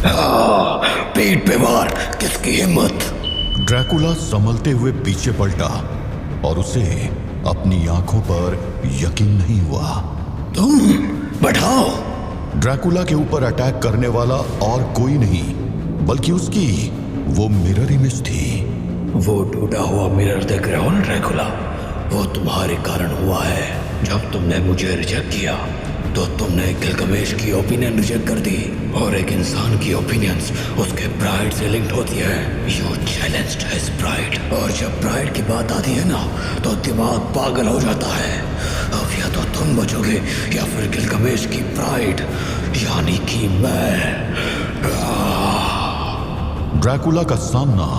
पीठ पे मार, किसकी हिम्मत। ड्रैकुला संभलते हुए पीछे पलटा और उसे अपनी आंखों पर यकीन नहीं हुआ। तुम बैठाओ। ड्रैकुला के ऊपर अटैक करने वाला और कोई नहीं बल्कि उसकी वो मिरर इमेज थी। वो टूटा हुआ मिरर देख रहे हो ना ड्रैकुला, वो तुम्हारे कारण हुआ है। जब तुमने मुझे रिजेक्ट किया तो तुमने गिलगमेश की ओपिनियन रिजेक्ट कर दी, और एक इंसान की ओपिनियंस उसके प्राइड से लिंक्ड होती है। यू चैलेंज्ड हिज प्राइड, और जब प्राइड की बात आती है ना तो दिमाग पागल हो जाता है। अब या तो तुम बचोगे या फिर गिलगमेश की प्राइड, यानी कि मैं। ड्रैकुला का सामना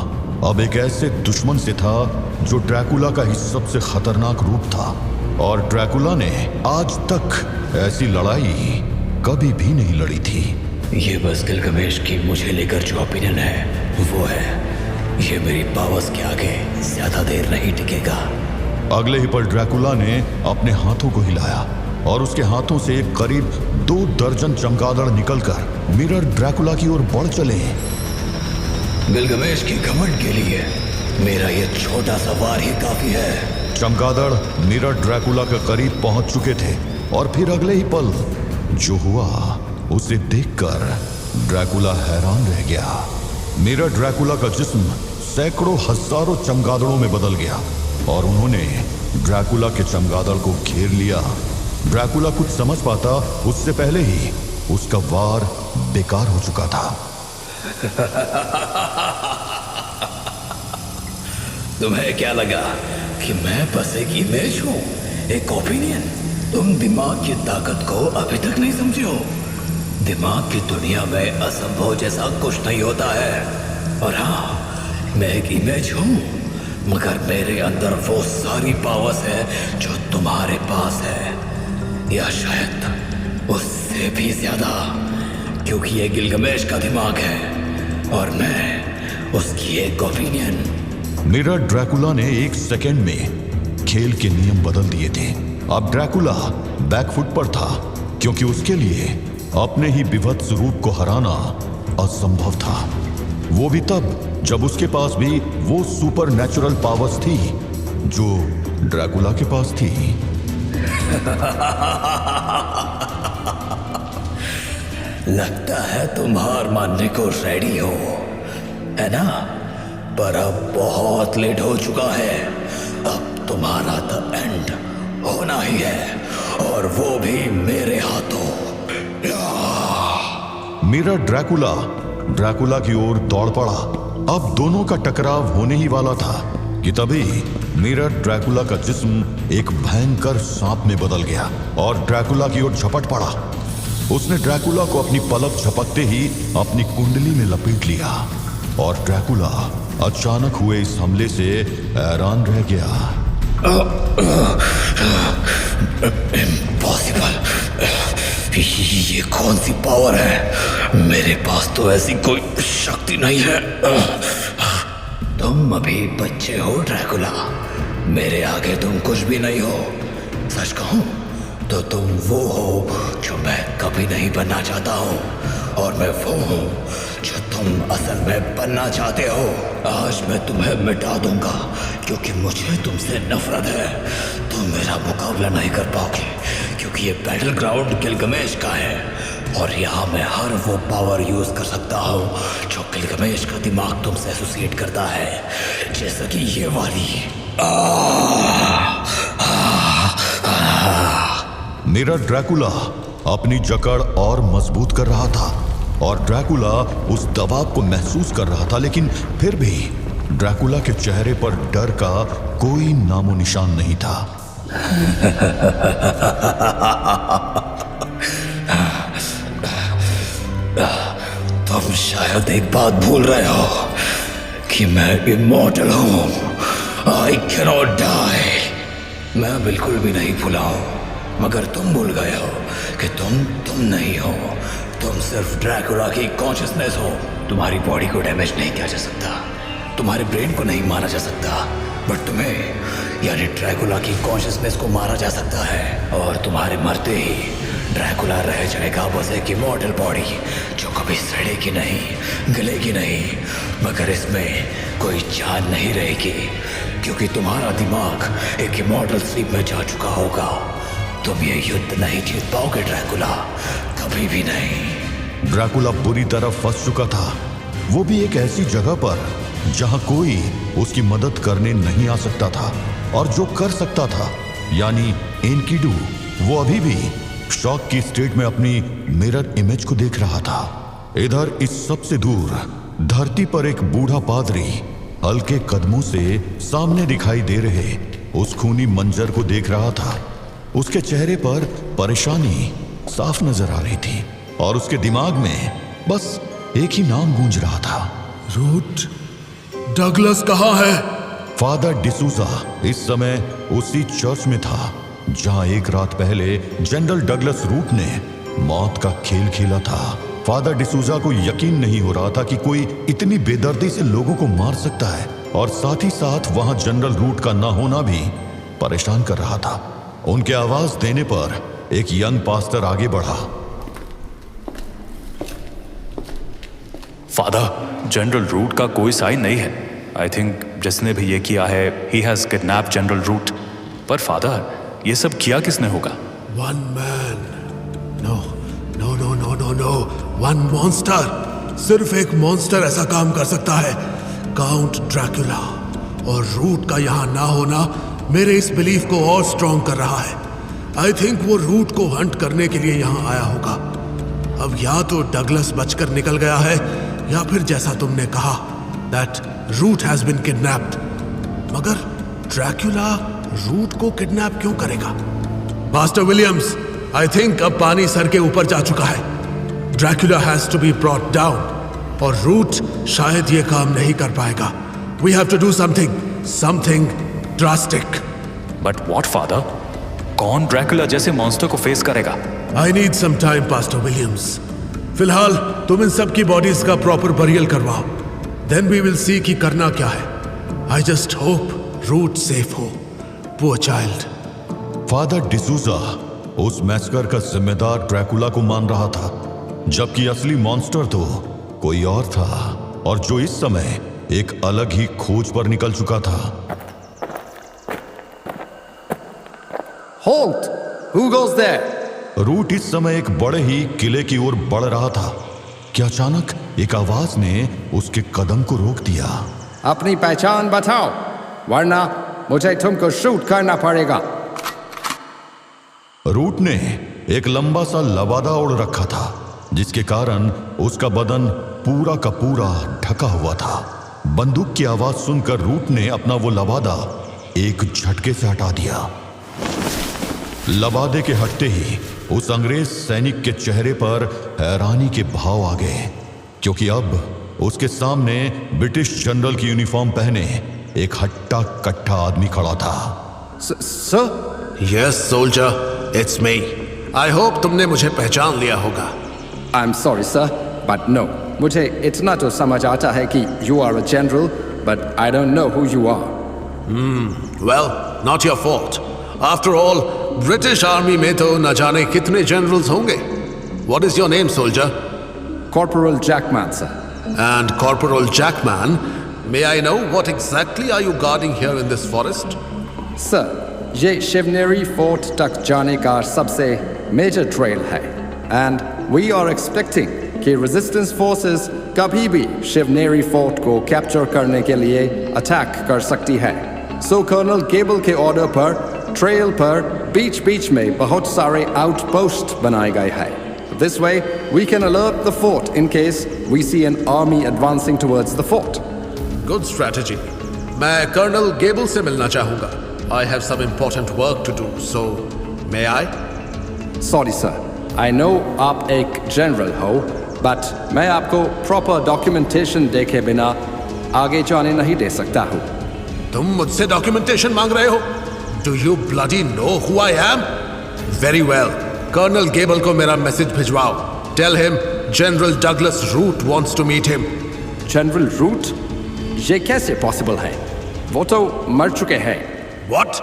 अब एक ऐसे दुश्मन से था जो ड्रैकुला का ही सबसे खतरनाक रूप था, और ड्रैकुला ने आज तक ऐसी लड़ाई कभी भी नहीं लड़ी थी। ये बस गिलगमेश की मुझे लेकर जो ओपिनियन है वो है, ये मेरी पावर्स के आगे ज्यादा देर नहीं टिकेगा। अगले ही पल ड्रैकुला ने अपने हाथों को हिलाया और उसके हाथों से करीब 2 दर्जन चमगादड़ निकलकर मिरर ड्रैकुला की ओर बढ़ चले। गिलगमेश की घमंड के लिए मेरा ये छोटा सा वार ही काफी है। चमगादड़ मिरर ड्रैकुला के करीब पहुंच चुके थे और फिर अगले ही पल जो हुआ उसे देखकर ड्रैकुला हैरान रह गया। मिरर ड्रैकुला का जिस्म सैकड़ों हजारों चमगादड़ों में बदल गया और उन्होंने ड्रैकुला के चमगादड़ को घेर लिया। ड्रैकुला कुछ समझ पाता उससे पहले ही उसका वार बेकार हो चुका था। तुम्हें क्या लगा कि मैं बस एक इमेज हूं, एक ओपिनियन? तुम दिमाग की ताकत को अभी तक नहीं समझे हो। दिमाग की दुनिया में असंभव जैसा कुछ नहीं होता है। और हाँ, मैं एक इमेज हूं, मगर मेरे अंदर वो सारी पावर्स है जो तुम्हारे पास है, या शायद उससे भी ज्यादा, क्योंकि ये गिलगमेश का दिमाग है और मैं उसकी एक ओपिनियन। मिरर ड्रैकुला ने 1 सेकेंड में खेल के नियम बदल दिए थे। अब ड्रैकुला बैकफुट पर था क्योंकि उसके लिए अपने ही विभत्स रूप को हराना असंभव था, वो भी तब जब उसके पास भी वो सुपर नेचुरल पावर्स थी जो ड्रैकुला के पास थी। लगता है तुम हार मानने को रेडी हो, है ना? पर अब बहुत लेट हो चुका है। अब तुम्हारा द एंड होना ही है, और वो भी मेरे हाथों। मिरर ड्रैकुला की ओर दौड़ पड़ा। अब दोनों का टकराव होने ही वाला था कि तभी मिरर ड्रैकुला का जिस्म एक भयंकर सांप में बदल गया और ड्रैकुला की ओर झपट पड़ा। उसने ड्रैकुला को अपनी पलक झपकते ही अपनी कुंडली में लपेट लिया और ड्रैकुला अचानक हुए इस हमले से हैरान रह गया। इम्पॉसिबल, ये कौन सी पावर है? मेरे पास तो ऐसी कोई शक्ति नहीं है। तुम अभी बच्चे हो ड्रैकुला, मेरे आगे तुम कुछ भी नहीं हो। सच कहूं तो तुम वो हो जो मैं कभी नहीं बनना चाहता हूँ, और मैं वो हूँ जो तुम असल में बनना चाहते हो। आज मैं तुम्हें मिटा दूंगा क्योंकि मुझे तुमसे नफरत है। तुम मेरा मुकाबला नहीं कर पाओगे क्योंकि ये बैटल ग्राउंड गिलगमेश का है, और यहाँ मैं हर वो पावर यूज कर सकता हूँ जो गिलगमेश का दिमाग तुमसे एसोसिएट करता है, जैसा कि ये वाली। मिरर ड्रैकुला अपनी जकड़ और मजबूत कर रहा था और ड्रैकुला उस दबाव को महसूस कर रहा था, लेकिन फिर भी ड्रैकुला के चेहरे पर डर का कोई नामो निशान नहीं था। तुम शायद एक बात भूल रहे हो कि मैं इमॉर्टल हूँ। I cannot die. मैं बिल्कुल भी नहीं भूला हूँ, मगर तुम भूल गए हो कि तुम नहीं हो। तुम सिर्फ ड्रैकुला की कॉन्शियसनेस हो। तुम्हारी बॉडी को डैमेज नहीं किया जा सकता, तुम्हारे ब्रेन को नहीं मारा जा सकता, बट तुम्हें यानी ड्रैकुला की कॉन्शियसनेस को मारा जा सकता है, और तुम्हारे मरते ही ड्रैकुला रह जाएगा बस एक इमॉर्टल बॉडी जो कभी सड़ेगी नहीं, गलेगी नहीं, मगर इसमें कोई जान नहीं रहेगी क्योंकि तुम्हारा दिमाग एक इमॉर्टल स्लीप में जा चुका होगा। तुम ये युद्ध नहीं जीत पाओगे ड्रैकुला, कभी भी नहीं। ड्रैकुला बुरी तरह फंस चुका था, वो भी एक ऐसी जगह पर जहां कोई उसकी मदद करने नहीं आ सकता था, और जो कर सकता था यानी एनकिडू, वो अभी भी शॉक की स्टेट में अपनी मिरर इमेज को देख रहा था। इधर इस सबसे दूर धरती पर एक बूढ़ा पादरी हल्के कदमों से सामने दिखाई दे रहे उस खूनी मंजर को देख रहा था। उसके चेहरे पर परेशानी साफ नजर आ रही थी और उसके दिमाग में बस एक ही नाम गूंज रहा था, रूट डगलस कहाँ है? फादर डिसूजा इस समय उसी चर्च में था जहां एक रात पहले जनरल डगलस रूट ने मौत का खेल खेला था। फादर डिसूजा को यकीन नहीं हो रहा था कि कोई इतनी बेदर्दी से लोगों को मार सकता है, और साथ ही साथ वहां जनरल रूट का ना होना भी परेशान कर रहा था। उनके आवाज देने पर एक यंग पास्टर आगे बढ़ा। फादर, जनरल रूट का कोई साइन नहीं है। आई थिंक जिसने भी ये किया है ही हैज किडनैप जनरल रूट। पर फादर, ये सब किया किसने होगा? One man, no no no no no no, one monster. सिर्फ एक मॉन्स्टर ऐसा काम कर सकता है, काउंट ड्रैकुला। और रूट का यहां ना होना मेरे इस बिलीफ को और स्ट्रॉन्ग कर रहा है। आई थिंक वो रूट को हंट करने के लिए यहां आया होगा। अब या तो डगलस बचकर निकल गया है, या फिर जैसा तुमने कहा that Root has been kidnapped. मगर ड्रैकुला रूट को किडनैप क्यों करेगा? मास्टर विलियम्स, आई थिंक अब पानी सर के ऊपर जा चुका है। Dracula has to be brought down, और रूट शायद ये काम नहीं कर पाएगा। We have to do something drastic. But what father? कौन ड्रैकुला जैसे मॉन्स्टर को फेस करेगा? I need some time pastor Williams. फिलहाल तुम इन सब की बॉडीज का प्रॉपर बरियल करवाओ, देन वी विल सी कि करना क्या है। I just hope Root safe हो। Poor child. फादर डिसूजा उस मैस्कर का जिम्मेदार ड्रैकुला को मान रहा था, जबकि असली मॉन्स्टर तो कोई और था, और जो इस समय एक अलग ही खोज पर निकल चुका था। Halt! Who goes there? Root इस समय एक बड़े ही किले की ओर बढ़ रहा था कि अचानक एक आवाज ने उसके कदम को रोक दिया। अपनी पहचान बताओ, वरना मुझे तुमको शूट करना पड़ेगा। रूट ने एक लंबा सा लबादा ओढ़ रखा था, जिसके कारण उसका बदन पूरा का पूरा ढका हुआ था। बंदूक की आवाज सुनकर रूट ने अपना वो लबादा एक झटके से हटा दिया। लबादे के हटते ही उस अंग्रेज सैनिक के चेहरे पर हैरानी के भाव आ गए, क्योंकि अब उसके सामने ब्रिटिश जनरल की यूनिफॉर्म पहने एक हट्टा कट्टा आदमी खड़ा था। Sir? Yes soldier, it's me. I hope तुमने मुझे पहचान लिया होगा। I am sorry sir, but no, मुझे इतना तो समझ आता है कि you are a general, but I don't know who you are. Well, not your fault. After all, British army में तो न जाने कितने जनरल्स होंगे। What is your name soldier? Corporal Jackman sir. And Corporal Jackman, may I know what exactly are you guarding here in this forest? Sir, ये Shivneri fort तक जाने का सबसे मेजर ट्रेल है, एंड वी आर एक्सपेक्टिंग कि resistance forces कभी भी Shivneri fort को कैप्चर करने के लिए अटैक कर सकती है। सो कर्नल गेबल के ऑर्डर पर ट्रेल पर बीच बीच में बहुत सारे आउटपोस्ट बनाए गए हैं। This way, we can alert the fort in case we see an army advancing towards the fort. Good strategy. मैं कर्नल गेबल से मिलना चाहूंगा। I have some important work to do, so may I? Sorry sir, I know आप एक general हो, but मैं आपको proper documentation देखे बिना आगे जाने नहीं दे सकता हूँ। तुम मुझसे डॉक्यूमेंटेशन मांग रहे हो? Do you bloody know who I am? Very well. Colonel Gable को मेरा मैसेज भिजवाओ। Tell him General Douglas Root wants to meet him. General Root? ये कैसे पॉसिबल है? वो तो मर चुके हैं। What?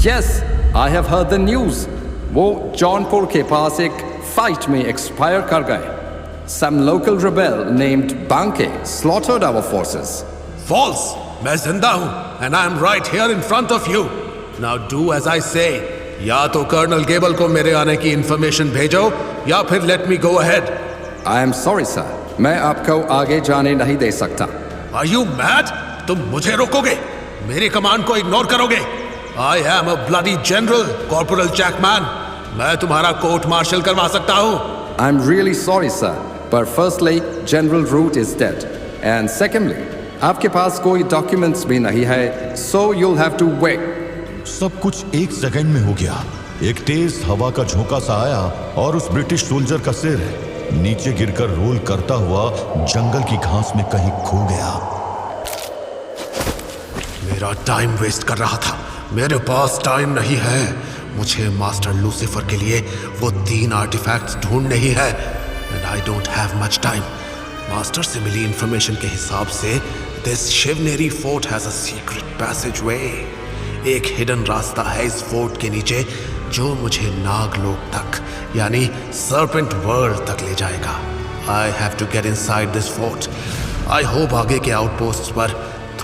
Yes, I have heard the news. वो जौनपुर के पास एक फाइट में एक्सपायर कर गए। Some local rebel named Banke slaughtered our forces. False! मैं जिंदा हूं and I am right here in front of you. Now do as I say. या तो कर्नल गेबल को मेरे आने की इंफॉर्मेशन भेजो या फिर let me go ahead. I am sorry, sir. मैं आपको आगे जाने नहीं दे सकता। Are you mad? तुम मुझे रोकोगे? मेरी कमांड को इग्नोर करोगे? I am a bloody general, Corporal Jackman. मैं तुम्हारा कोर्ट मार्शल करवा सकता हूँ। I'm really sorry, sir. But firstly, General Root is dead. And secondly, आपके पास कोई डॉक्यूमेंट्स भी नहीं है, so you'll have to wait. सब कुछ एक सेकंड में हो गया। एक तेज हवा का झोंका सा आया और उस ब्रिटिश सोल्जर का सिर नीचे गिरकर रोल करता हुआ जंगल की घास में कहीं खो गया। मेरा टाइम वेस्ट कर रहा था। मेरे पास टाइम नहीं है। मुझे मास्टर लूसीफर के लिए वो 3 आर्टिफैक्ट्स ढूंढने ही है and I don't have much time. Master से मिली इंफॉर्मेशन के हिसाब से this Shivneri fort has a secret passageway. एक हिडन रास्ता है इस फोर्ट के नीचे जो मुझे नागलोक तक यानी सर्पेंट वर्ल्ड तक ले जाएगा। I have to get inside this fort. I hope आगे के आउटपोस्ट पर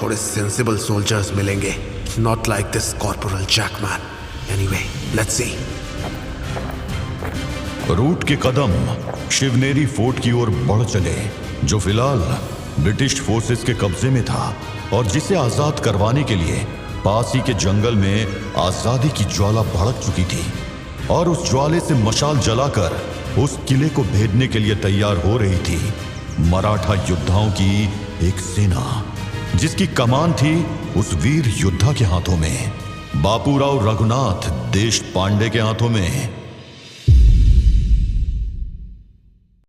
थोड़े सेंसिबल सोल्जर्स मिलेंगे, not like this corporal Jackman. Anyway, let's see. Root के कदम शिवनेरी फोर्ट की ओर बढ़ चले, जो फिलहाल ब्रिटिश फोर्सेस के कब्जे में था और जिसे आजाद करवाने के लिए पास ही के जंगल में आजादी की ज्वाला भड़क चुकी थी और उस ज्वाले से मशाल जलाकर उस किले को भेदने के लिए तैयार हो रही थी मराठा योद्धाओं की एक सेना, जिसकी कमान थी उस वीर योद्धा के हाथों में, बापूराव रघुनाथ देश पांडे के हाथों में।